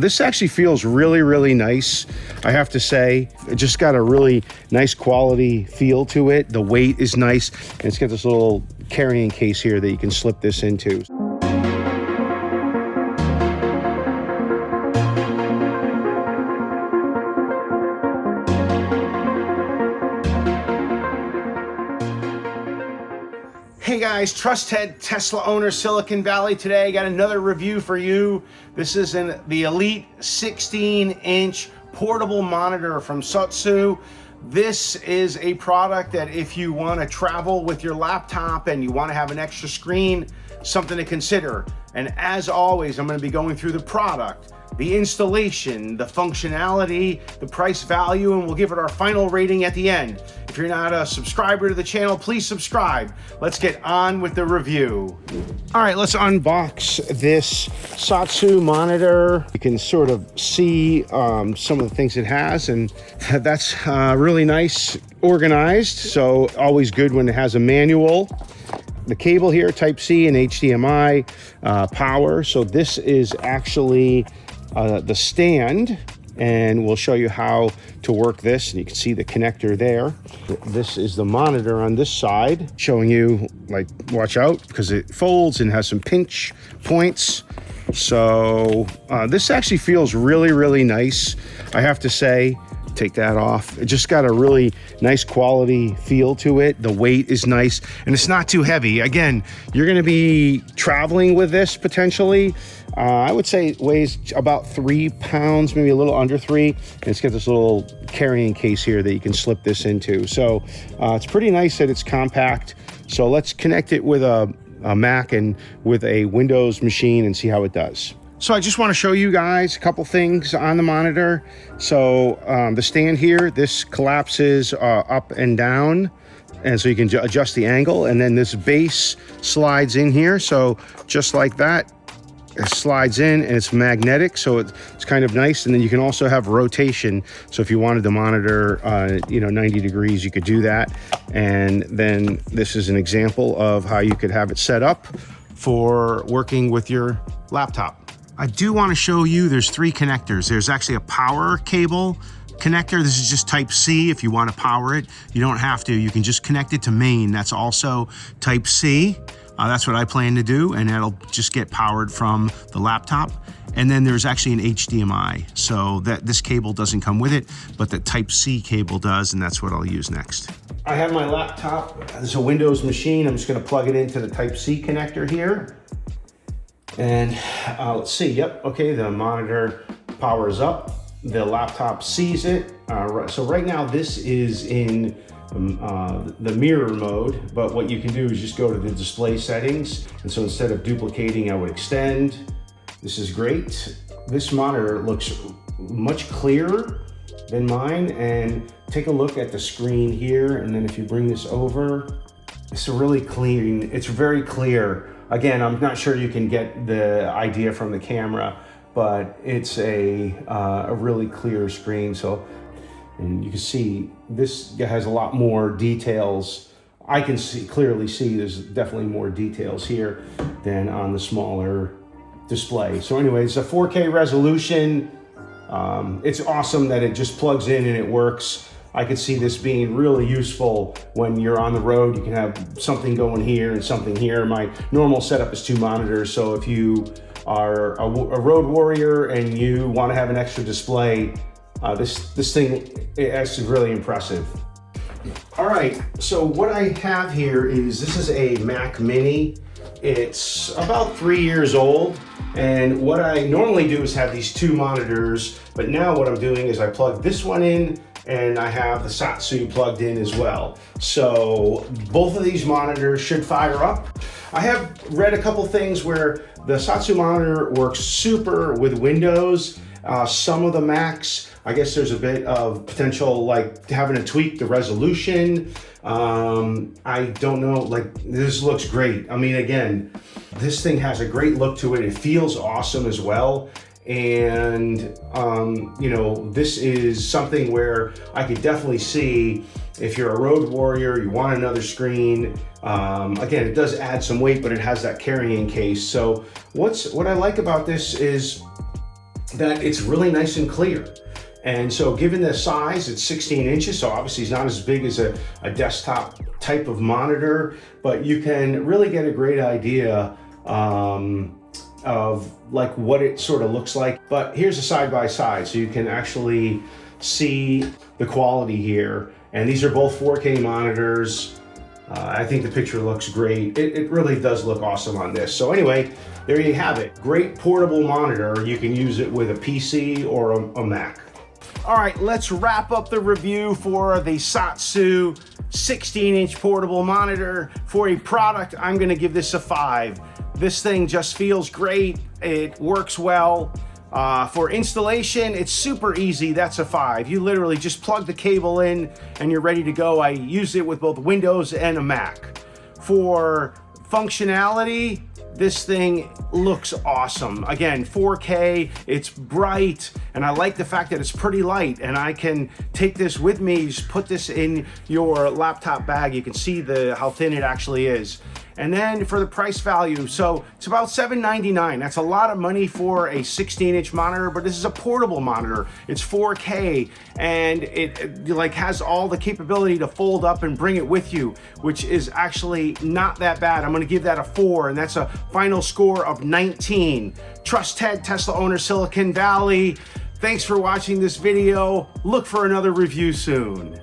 This actually feels really, really nice, I have to say. It just got a really nice quality feel to it. The weight is nice, and it's got this little carrying case here that you can slip this into. Hey guys, Trusted Tesla owner, Silicon Valley. Today, got another review for you. This is the Elite 16-inch portable monitor from SOTSU. This is a product that if you want to travel with your laptop and you want to have an extra screen, something to consider. And as always, I'm going to be going through the product, the installation, the functionality, the price value, and we'll give it our final rating at the end. If you're not a subscriber to the channel, please subscribe. Let's get on with the review. All right, let's unbox this SOTSU monitor. You can sort of see some of the things it has, and that's really nice, organized. So always good when it has a manual. The cable here, Type-C and HDMI power. So this is actually the stand, and we'll show you how to work this, and you can see the connector there. This is the monitor on this side, showing you, like, watch out because it folds and has some pinch points. So this actually feels really, really nice, I have to say. Take that off. It just got a really nice quality feel to it. The weight is nice, and it's not too heavy. Again, you're going to be traveling with this potentially. I would say it weighs about 3 pounds, maybe a little under 3. And it's got this little carrying case here that you can slip this into. So it's pretty nice that it's compact. So let's connect it with a Mac and with a Windows machine and see how it does. So I just want to show you guys a couple things on the monitor. So the stand here, this collapses up and down, and so you can adjust the angle, and then this base slides in here. So just like that, it slides in, and it's magnetic, so it's kind of nice. And then you can also have rotation. So if you wanted the monitor 90 degrees, you could do that. And then this is an example of how you could have it set up for working with your laptop. I do want to show you, there's 3 connectors. There's actually a power cable connector. This is just Type-C if you want to power it. You don't have to. You can just connect it to main. That's also Type-C. That's what I plan to do, and that'll just get powered from the laptop. And then there's actually an HDMI. So that this cable doesn't come with it, but the Type-C cable does, and that's what I'll use next. I have my laptop. This is a Windows machine. I'm just going to plug it into the Type-C connector here. And let's see, yep, okay, the monitor powers up, the laptop sees it. So right now this is in the mirror mode, but what you can do is just go to the display settings. And so instead of duplicating, I would extend. This is great. This monitor looks much clearer than mine, and take a look at the screen here. And then if you bring this over, it's really clean, it's very clear. Again, I'm not sure you can get the idea from the camera, but it's a really clear screen. So, and you can see this has a lot more details. I can clearly see there's definitely more details here than on the smaller display. So anyway, it's a 4K resolution. It's awesome that it just plugs in and it works. I could see this being really useful when you're on the road. You can have something going here and something here. My normal setup is 2 monitors, so if you are a road warrior and you want to have an extra display, this thing is really impressive. All right, so what I have here is, this is a Mac Mini. It's about 3 years old, and what I normally do is have these 2 monitors, but now what I'm doing is I plug this one in, and I have the SOTSU plugged in as well. So both of these monitors should fire up. I have read a couple things where the SOTSU monitor works super with Windows. Some of the Macs, I guess there's a bit of potential, like having to tweak the resolution. I don't know, like, this looks great. I mean, again, this thing has a great look to it. It feels awesome as well. And, this is something where I could definitely see if you're a road warrior, you want another screen. Again, it does add some weight, but it has that carrying case. So what I like about this is that it's really nice and clear. And so given the size, it's 16 inches, so obviously it's not as big as a desktop type of monitor, but you can really get a great idea of like what it sort of looks like. But here's a side by side, so you can actually see the quality here. And these are both 4K monitors. I think the picture looks great. It really does look awesome on this. So anyway, there you have it. Great portable monitor. You can use it with a PC or a Mac. All right, let's wrap up the review for the SOTSU 16-inch portable monitor. For a product, I'm gonna give this a 5. This thing just feels great. It works well. For installation, it's super easy. That's a 5. You literally just plug the cable in and you're ready to go. I use it with both Windows and a Mac. For functionality, this thing looks awesome. Again, 4K, it's bright, and I like the fact that it's pretty light, and I can take this with me. Just put this in your laptop bag. You can see how thin it actually is. And then for the price value, so it's about $7.99. That's a lot of money for a 16-inch monitor, but this is a portable monitor. It's 4K, and it like has all the capability to fold up and bring it with you, which is actually not that bad. I'm gonna give that a 4, and that's a final score of 19. Trusted Tesla owner, Silicon Valley. Thanks for watching this video. Look for another review soon.